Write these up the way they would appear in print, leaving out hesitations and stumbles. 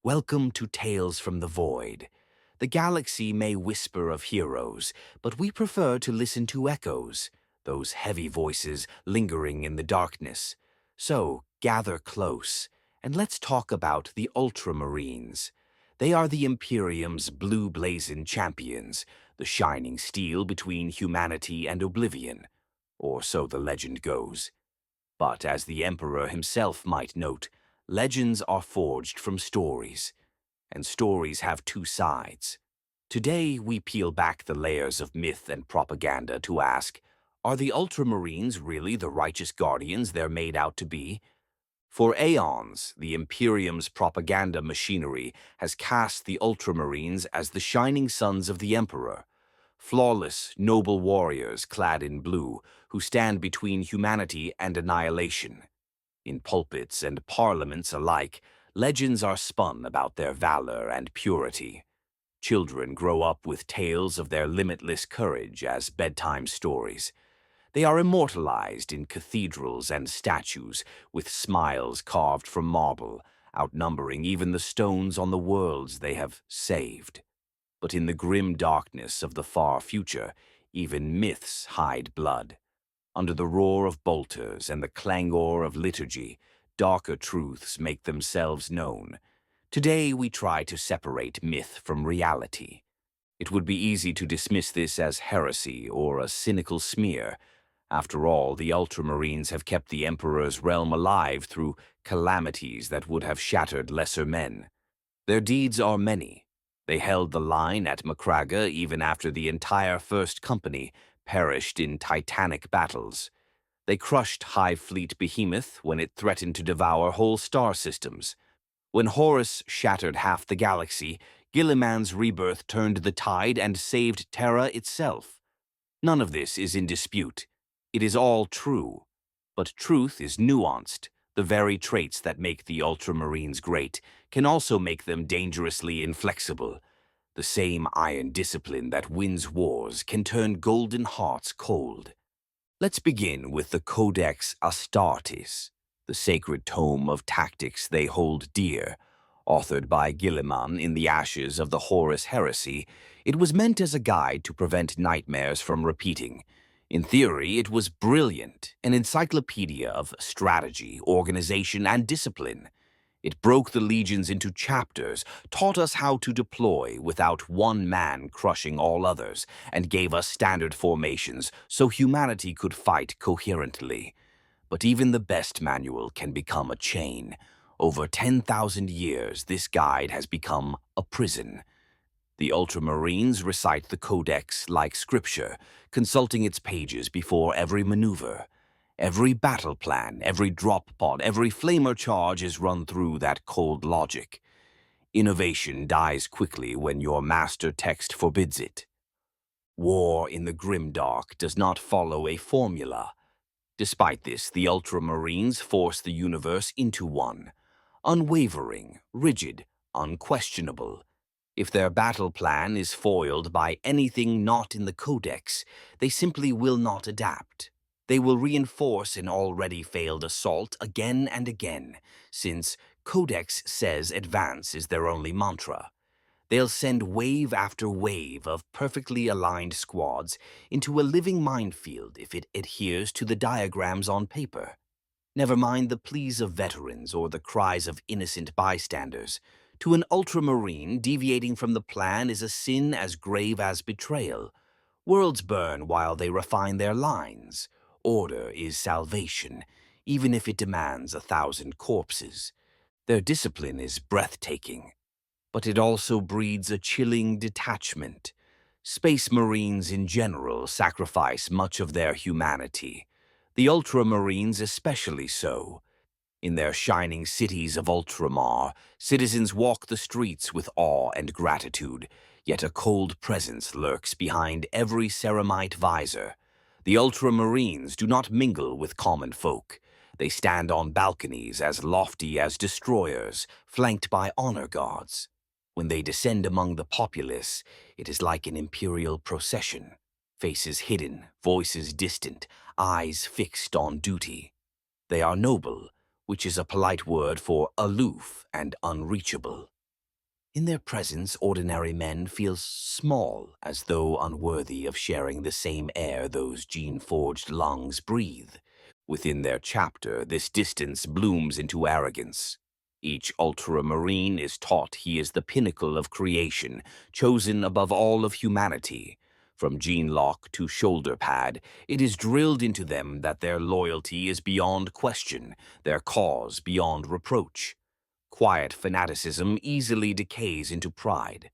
Welcome to Tales from the Void. The galaxy may whisper of heroes, but we prefer to listen to echoes, those heavy voices lingering in the darkness. So, gather close, and let's talk about the Ultramarines. They are the Imperium's blue-blazoned champions, the shining steel between humanity and oblivion. Or so the legend goes. But as the Emperor himself might note, legends are forged from stories, and stories have two sides. Today, we peel back the layers of myth and propaganda to ask, are the Ultramarines really the righteous guardians they're made out to be? For aeons, the Imperium's propaganda machinery has cast the Ultramarines as the shining sons of the Emperor, flawless, noble warriors clad in blue who stand between humanity and annihilation. In pulpits and parliaments alike, legends are spun about their valor and purity. Children grow up with tales of their limitless courage as bedtime stories. They are immortalized in cathedrals and statues with smiles carved from marble, outnumbering even the stones on the worlds they have saved. But in the grim darkness of the far future, even myths hide blood. Under the roar of bolters and the clangor of liturgy, darker truths make themselves known. Today we try to separate myth from reality. It would be easy to dismiss this as heresy or a cynical smear. After all, the Ultramarines have kept the Emperor's realm alive through calamities that would have shattered lesser men. Their deeds are many. They held the line at Macraga even after the entire First Company perished in titanic battles. They crushed Hive Fleet Behemoth when it threatened to devour whole star systems. When Horus shattered half the galaxy, Gilliman's rebirth turned the tide and saved Terra itself. None of this is in dispute. It is all true. But truth is nuanced. The very traits that make the Ultramarines great can also make them dangerously inflexible. The same iron discipline that wins wars can turn golden hearts cold. Let's begin with the Codex Astartes, the sacred tome of tactics they hold dear. Authored by Gilliman in the ashes of the Horus heresy, it was meant as a guide to prevent nightmares from repeating. In theory, it was brilliant, an encyclopedia of strategy, organization, and discipline. It broke the legions into chapters, taught us how to deploy without one man crushing all others, and gave us standard formations so humanity could fight coherently. But even the best manual can become a chain. Over 10,000 years, this guide has become a prison. The Ultramarines recite the Codex like scripture, consulting its pages before every maneuver. Every battle plan, every drop pod, every flamer charge is run through that cold logic. Innovation dies quickly when your master text forbids it. War in the grimdark does not follow a formula. Despite this, the Ultramarines force the universe into one. Unwavering, rigid, unquestionable. If their battle plan is foiled by anything not in the Codex, they simply will not adapt. They will reinforce an already failed assault again and again, since Codex says advance is their only mantra. They'll send wave after wave of perfectly aligned squads into a living minefield if it adheres to the diagrams on paper. Never mind the pleas of veterans or the cries of innocent bystanders. To an ultramarine, deviating from the plan is a sin as grave as betrayal. Worlds burn while they refine their lines. Order is salvation, even if it demands 1,000 corpses. Their discipline is breathtaking, but it also breeds a chilling detachment. Space Marines in general sacrifice much of their humanity. The Ultramarines especially so. In their shining cities of Ultramar, citizens walk the streets with awe and gratitude, yet a cold presence lurks behind every ceramite visor. The Ultramarines do not mingle with common folk. They stand on balconies as lofty as destroyers, flanked by honor guards. When they descend among the populace, it is like an imperial procession. Faces hidden, voices distant, eyes fixed on duty. They are noble, which is a polite word for aloof and unreachable. In their presence, ordinary men feel small, as though unworthy of sharing the same air those gene-forged lungs breathe. Within their chapter, this distance blooms into arrogance. Each ultramarine is taught he is the pinnacle of creation, chosen above all of humanity. From gene lock to shoulder pad, it is drilled into them that their loyalty is beyond question, their cause beyond reproach. Quiet fanaticism easily decays into pride.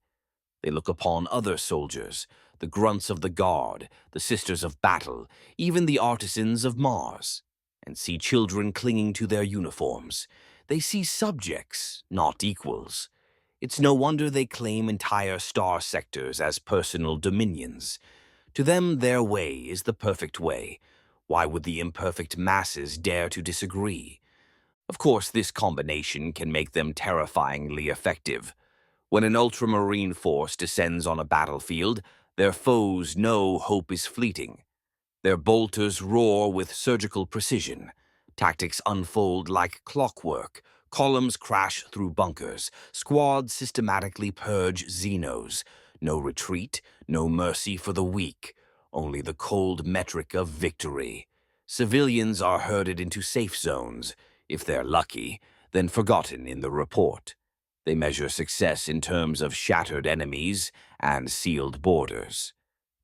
They look upon other soldiers, the grunts of the guard, the sisters of battle, even the artisans of Mars, and see children clinging to their uniforms. They see subjects, not equals. It's no wonder they claim entire star sectors as personal dominions. To them, their way is the perfect way. Why would the imperfect masses dare to disagree? Of course, this combination can make them terrifyingly effective. When an ultramarine force descends on a battlefield, their foes know hope is fleeting. Their bolters roar with surgical precision. Tactics unfold like clockwork. Columns crash through bunkers. Squads systematically purge Xenos. No retreat, no mercy for the weak. Only the cold metric of victory. Civilians are herded into safe zones. If they're lucky, then forgotten in the report. They measure success in terms of shattered enemies and sealed borders.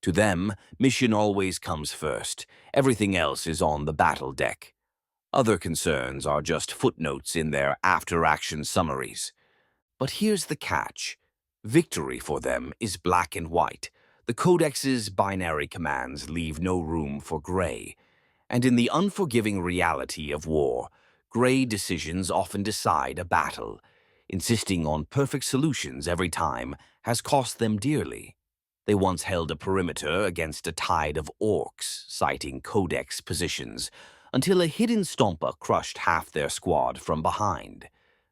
To them, mission always comes first. Everything else is on the battle deck. Other concerns are just footnotes in their after-action summaries. But here's the catch. Victory for them is black and white. The Codex's binary commands leave no room for gray. And in the unforgiving reality of war, gray decisions often decide a battle. Insisting on perfect solutions every time has cost them dearly. They once held a perimeter against a tide of orcs, citing Codex positions, until a hidden stompa crushed half their squad from behind.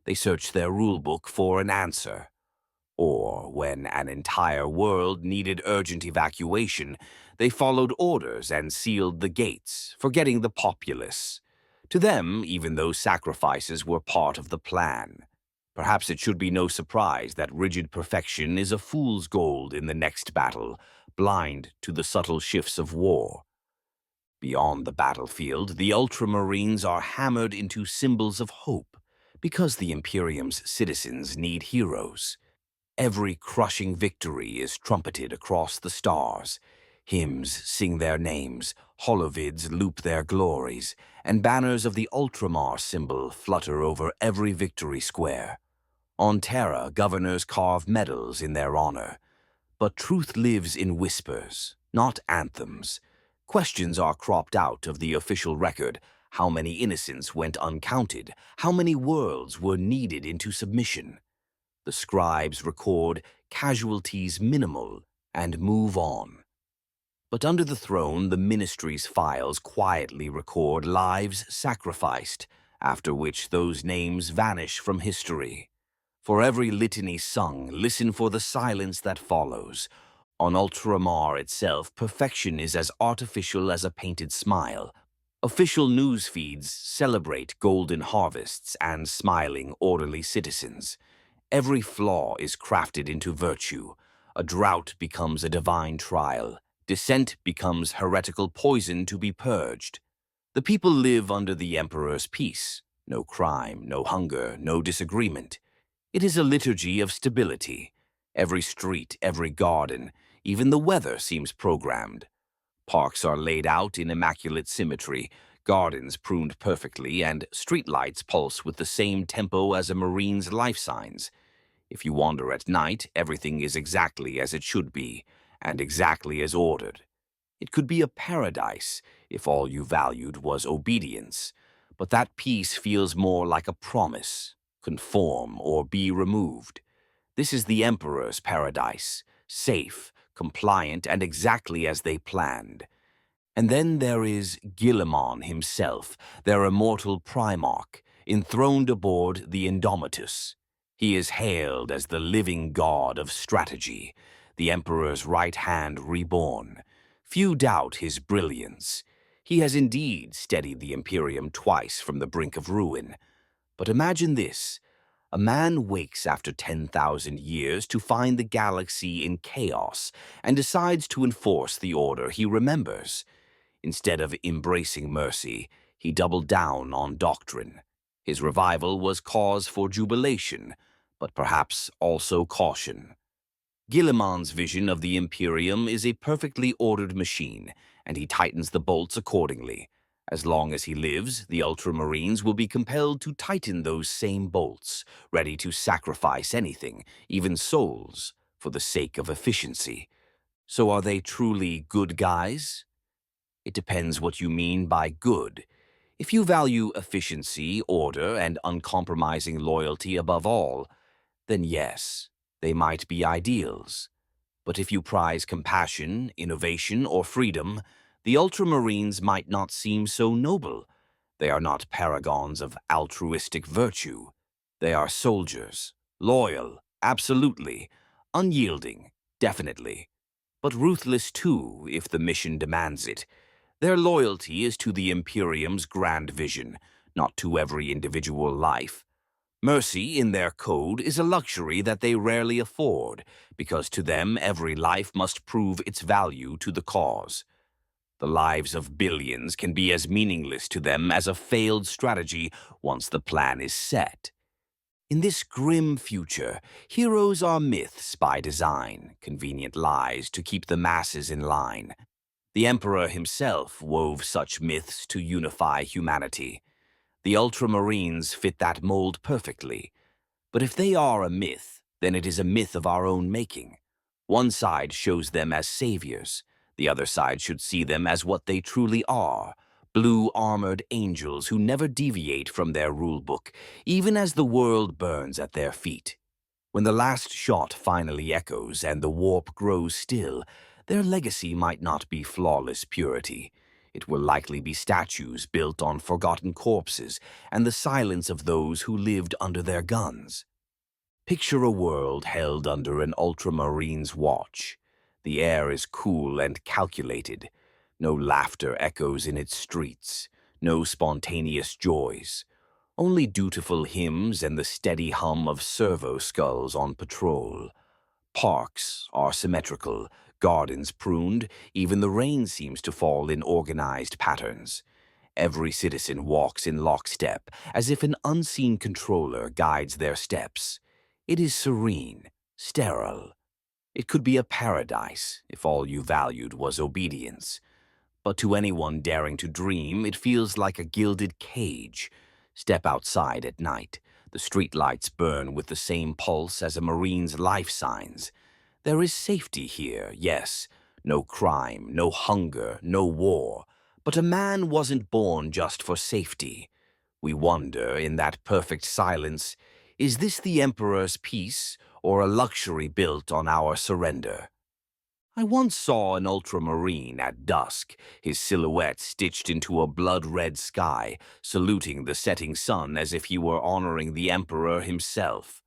They searched their rulebook for an answer. Or, when an entire world needed urgent evacuation, they followed orders and sealed the gates, forgetting the populace. To them, even those sacrifices were part of the plan. Perhaps it should be no surprise that rigid perfection is a fool's gold in the next battle, blind to the subtle shifts of war. Beyond the battlefield, the Ultramarines are hammered into symbols of hope, because the Imperium's citizens need heroes. Every crushing victory is trumpeted across the stars. Hymns sing their names, holovids loop their glories, and banners of the Ultramar symbol flutter over every victory square. On Terra, governors carve medals in their honor. But truth lives in whispers, not anthems. Questions are cropped out of the official record. How many innocents went uncounted? How many worlds were kneaded into submission? The scribes record casualties minimal and move on. But under the throne, the ministry's files quietly record lives sacrificed, after which those names vanish from history. For every litany sung, listen for the silence that follows. On Ultramar itself, perfection is as artificial as a painted smile. Official news feeds celebrate golden harvests and smiling, orderly citizens. Every flaw is crafted into virtue. A drought becomes a divine trial. Dissent becomes heretical poison to be purged. The people live under the Emperor's peace. No crime, no hunger, no disagreement. It is a liturgy of stability. Every street, every garden, even the weather seems programmed. Parks are laid out in immaculate symmetry, gardens pruned perfectly, and streetlights pulse with the same tempo as a marine's life signs. If you wander at night, everything is exactly as it should be, and exactly as ordered. It could be a paradise if all you valued was obedience, but that peace feels more like a promise: conform or be removed. This is the Emperor's paradise, safe, compliant, and exactly as they planned. And then there is Guillemon himself, their immortal primarch, enthroned aboard the Indomitus. He is hailed as the living god of strategy, the Emperor's right hand reborn. Few doubt his brilliance. He has indeed steadied the Imperium twice from the brink of ruin. But imagine this: A man wakes after 10,000 years to find the galaxy in chaos and decides to enforce the order he remembers. Instead of embracing mercy, he doubled down on doctrine. His revival was cause for jubilation, but perhaps also caution. Guilliman's vision of the Imperium is a perfectly ordered machine, and he tightens the bolts accordingly. As long as he lives, the Ultramarines will be compelled to tighten those same bolts, ready to sacrifice anything, even souls, for the sake of efficiency. So are they truly good guys? It depends what you mean by good. If you value efficiency, order, and uncompromising loyalty above all, then yes, they might be ideals. But if you prize compassion, innovation, or freedom, the Ultramarines might not seem so noble. They are not paragons of altruistic virtue. They are soldiers, loyal, absolutely, unyielding, definitely, but ruthless too if the mission demands it. Their loyalty is to the Imperium's grand vision, not to every individual life. Mercy, in their code, is a luxury that they rarely afford, because to them every life must prove its value to the cause. The lives of billions can be as meaningless to them as a failed strategy once the plan is set. In this grim future, heroes are myths by design, convenient lies to keep the masses in line. The Emperor himself wove such myths to unify humanity. The Ultramarines fit that mold perfectly. But if they are a myth, then it is a myth of our own making. One side shows them as saviors. The other side should see them as what they truly are, blue-armored angels who never deviate from their rulebook, even as the world burns at their feet. When the last shot finally echoes and the warp grows still, their legacy might not be flawless purity. It will likely be statues built on forgotten corpses and the silence of those who lived under their guns. Picture a world held under an Ultramarine's watch. The air is cool and calculated. No laughter echoes in its streets. No spontaneous joys. Only dutiful hymns and the steady hum of servo skulls on patrol. Parks are symmetrical, gardens pruned, even the rain seems to fall in organized patterns. Every citizen walks in lockstep, as if an unseen controller guides their steps. It is serene, sterile. It could be a paradise if all you valued was obedience. But to anyone daring to dream, it feels like a gilded cage. Step outside at night. The streetlights burn with the same pulse as a Marine's life signs. There is safety here, yes. No crime, no hunger, no war. But a man wasn't born just for safety. We wonder, in that perfect silence, is this the Emperor's peace or a luxury built on our surrender? I once saw an ultramarine at dusk, his silhouette stitched into a blood-red sky, saluting the setting sun as if he were honoring the Emperor himself.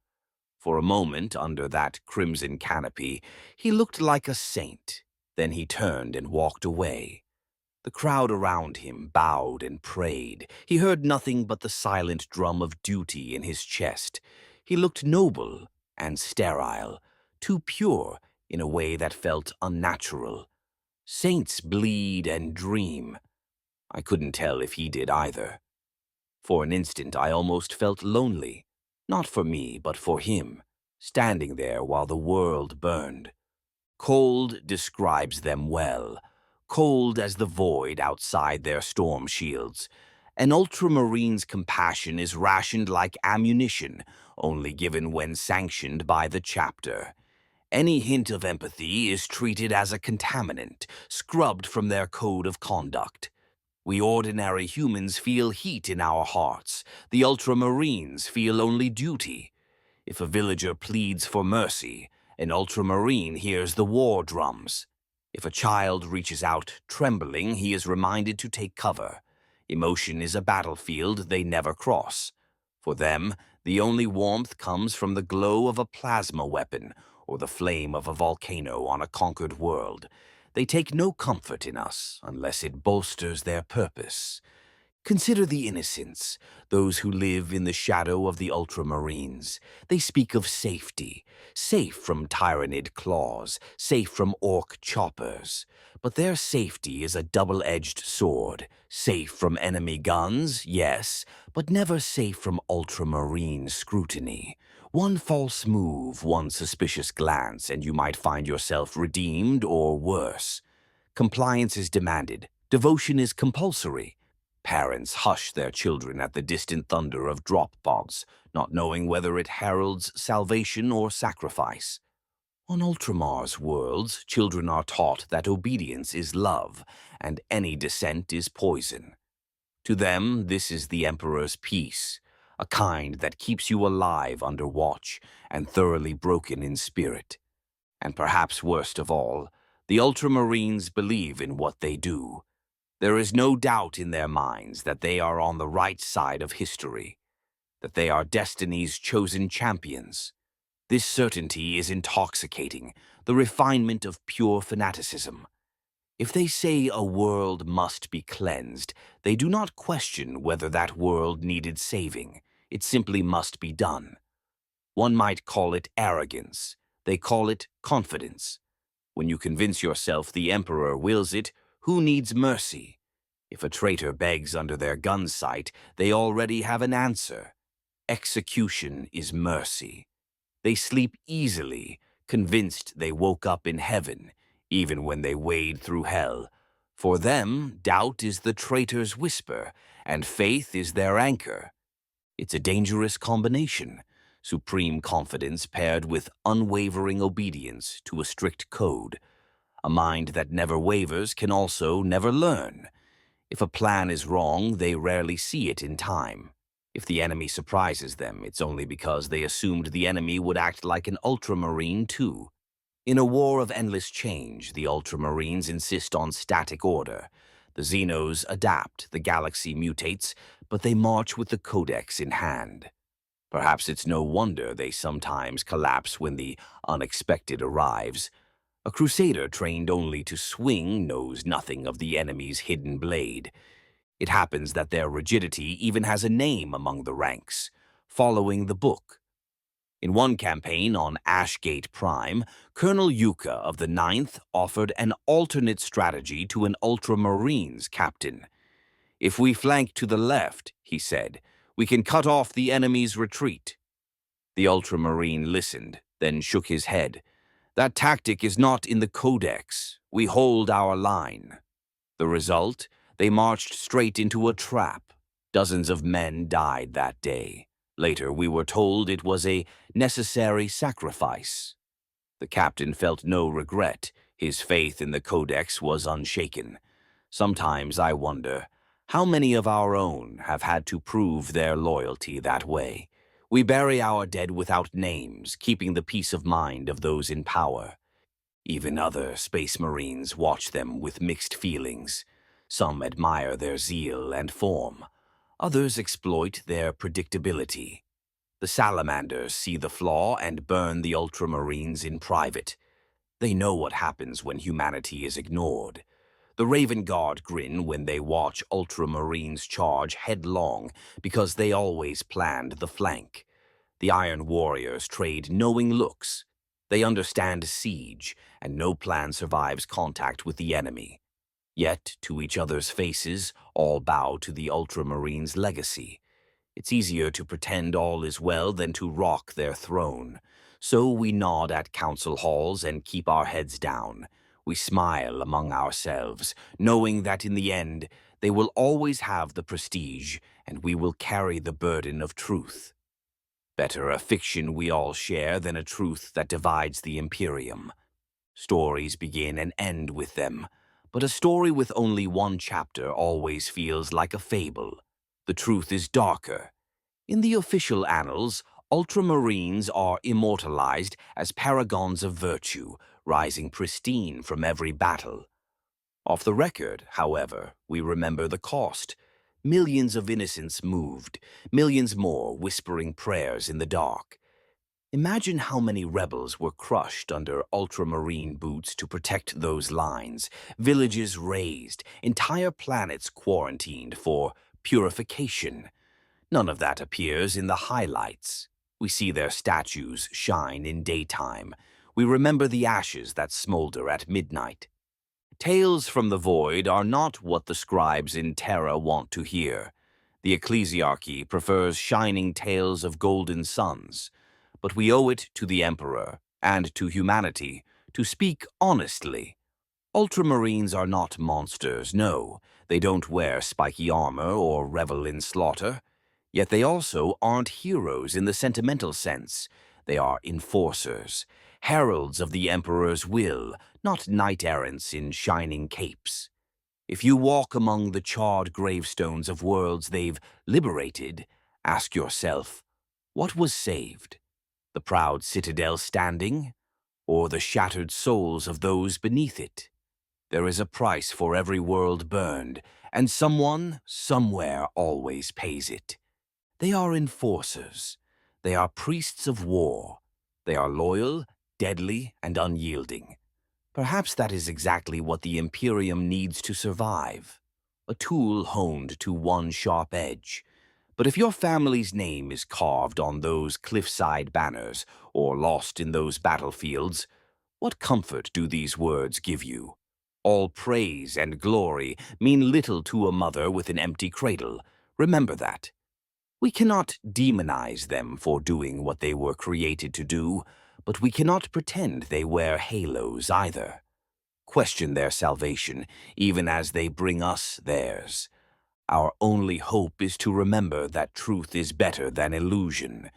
For a moment, under that crimson canopy, he looked like a saint. Then he turned and walked away. The crowd around him bowed and prayed. He heard nothing but the silent drum of duty in his chest. He looked noble and sterile, too pure in a way that felt unnatural. Saints bleed and dream. I couldn't tell if he did either. For an instant I almost felt lonely, not for me, but for him, standing there while the world burned. Cold describes them well, cold as the void outside their storm shields. An ultramarine's compassion is rationed like ammunition, only given when sanctioned by the chapter. Any hint of empathy is treated as a contaminant, scrubbed from their code of conduct. We ordinary humans feel heat in our hearts. The ultramarines feel only duty. If a villager pleads for mercy, an ultramarine hears the war drums. If a child reaches out trembling, he is reminded to take cover. Emotion is a battlefield they never cross. For them, the only warmth comes from the glow of a plasma weapon or the flame of a volcano on a conquered world. They take no comfort in us unless it bolsters their purpose. Consider the innocents, those who live in the shadow of the Ultramarines. They speak of safety, safe from tyrannid claws, safe from orc choppers. But their safety is a double-edged sword. Safe from enemy guns, yes, but never safe from Ultramarine scrutiny. One false move, one suspicious glance, and you might find yourself redeemed or worse. Compliance is demanded. Devotion is compulsory. Parents hush their children at the distant thunder of drop pods, not knowing whether it heralds salvation or sacrifice. On Ultramar's worlds, children are taught that obedience is love, and any dissent is poison. To them, this is the Emperor's peace, a kind that keeps you alive under watch and thoroughly broken in spirit. And perhaps worst of all, the Ultramarines believe in what they do. There is no doubt in their minds that they are on the right side of history, that they are destiny's chosen champions. This certainty is intoxicating, the refinement of pure fanaticism. If they say a world must be cleansed, they do not question whether that world needed saving. It simply must be done. One might call it arrogance. They call it confidence. When you convince yourself the Emperor wills it, who needs mercy? If a traitor begs under their gun sight, they already have an answer. Execution is mercy. They sleep easily, convinced they woke up in heaven, even when they wade through hell. For them, doubt is the traitor's whisper, and faith is their anchor. It's a dangerous combination, supreme confidence paired with unwavering obedience to a strict code. A mind that never wavers can also never learn. If a plan is wrong, they rarely see it in time. If the enemy surprises them, it's only because they assumed the enemy would act like an Ultramarine too. In a war of endless change, the Ultramarines insist on static order. The Xenos adapt, the galaxy mutates, but they march with the Codex in hand. Perhaps it's no wonder they sometimes collapse when the unexpected arrives. A crusader trained only to swing knows nothing of the enemy's hidden blade. It happens that their rigidity even has a name among the ranks, following the book. In one campaign on Ashgate Prime, Colonel Yuka of the Ninth offered an alternate strategy to an Ultramarines captain. "If we flank to the left," he said, "we can cut off the enemy's retreat." The Ultramarine listened, then shook his head. "That tactic is not in the Codex. We hold our line." The result? They marched straight into a trap. Dozens of men died that day. Later, we were told it was a necessary sacrifice. The captain felt no regret. His faith in the Codex was unshaken. Sometimes I wonder, how many of our own have had to prove their loyalty that way? We bury our dead without names, keeping the peace of mind of those in power. Even other Space Marines watch them with mixed feelings. Some admire their zeal and form. Others exploit their predictability. The Salamanders see the flaw and burn the Ultramarines in private. They know what happens when humanity is ignored. The Raven Guard grin when they watch Ultramarines charge headlong because they always planned the flank. The Iron Warriors trade knowing looks. They understand siege, and no plan survives contact with the enemy. Yet, to each other's faces, all bow to the Ultramarines' legacy. It's easier to pretend all is well than to rock their throne. So we nod at council halls and keep our heads down. We smile among ourselves, knowing that in the end, they will always have the prestige, and we will carry the burden of truth. Better a fiction we all share than a truth that divides the Imperium. Stories begin and end with them, but a story with only one chapter always feels like a fable. The truth is darker. In the official annals, Ultramarines are immortalized as paragons of virtue, rising pristine from every battle. Off the record, however, we remember the cost. Millions of innocents moved, millions more whispering prayers in the dark. Imagine how many rebels were crushed under Ultramarine boots to protect those lines, villages razed, entire planets quarantined for purification. None of that appears in the highlights. We see their statues shine in daytime. We remember the ashes that smolder at midnight. Tales from the void are not what the scribes in Terra want to hear. The ecclesiarchy prefers shining tales of golden suns, but we owe it to the Emperor and to humanity to speak honestly. Ultramarines are not monsters, no. They don't wear spiky armor or revel in slaughter. Yet they also aren't heroes in the sentimental sense. They are enforcers, heralds of the Emperor's will, not knight-errants in shining capes. If you walk among the charred gravestones of worlds they've liberated, ask yourself, what was saved? The proud citadel standing, or the shattered souls of those beneath it? There is a price for every world burned, and someone, somewhere, always pays it. They are enforcers. They are priests of war. They are loyal, deadly, and unyielding. Perhaps that is exactly what the Imperium needs to survive. A tool honed to one sharp edge. But if your family's name is carved on those cliffside banners or lost in those battlefields, what comfort do these words give you? All praise and glory mean little to a mother with an empty cradle. Remember that. We cannot demonize them for doing what they were created to do, but we cannot pretend they wear halos either. Question their salvation, even as they bring us theirs. Our only hope is to remember that truth is better than illusion.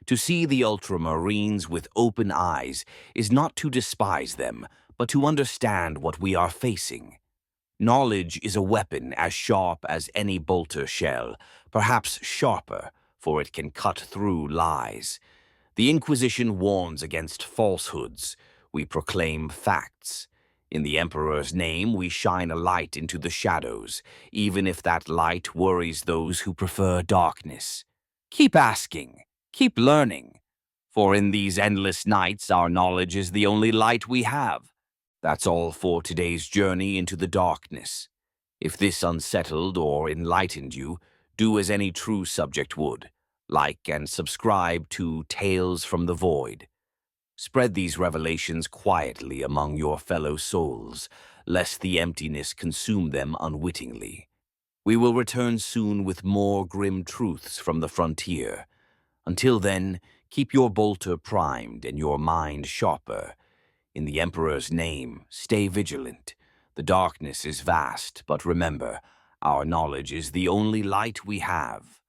To see the Ultramarines with open eyes is not to despise them, but to understand what we are facing. Knowledge is a weapon as sharp as any bolter shell, perhaps sharper, for it can cut through lies. The Inquisition warns against falsehoods. We proclaim facts. In the Emperor's name, we shine a light into the shadows, even if that light worries those who prefer darkness. Keep asking, keep learning, for in these endless nights our knowledge is the only light we have. That's all for today's journey into the darkness. If this unsettled or enlightened you, do as any true subject would. Like and subscribe to Tales from the Void. Spread these revelations quietly among your fellow souls, lest the emptiness consume them unwittingly. We will return soon with more grim truths from the frontier. Until then, keep your bolter primed and your mind sharper. In the Emperor's name, stay vigilant. The darkness is vast, but remember, our knowledge is the only light we have.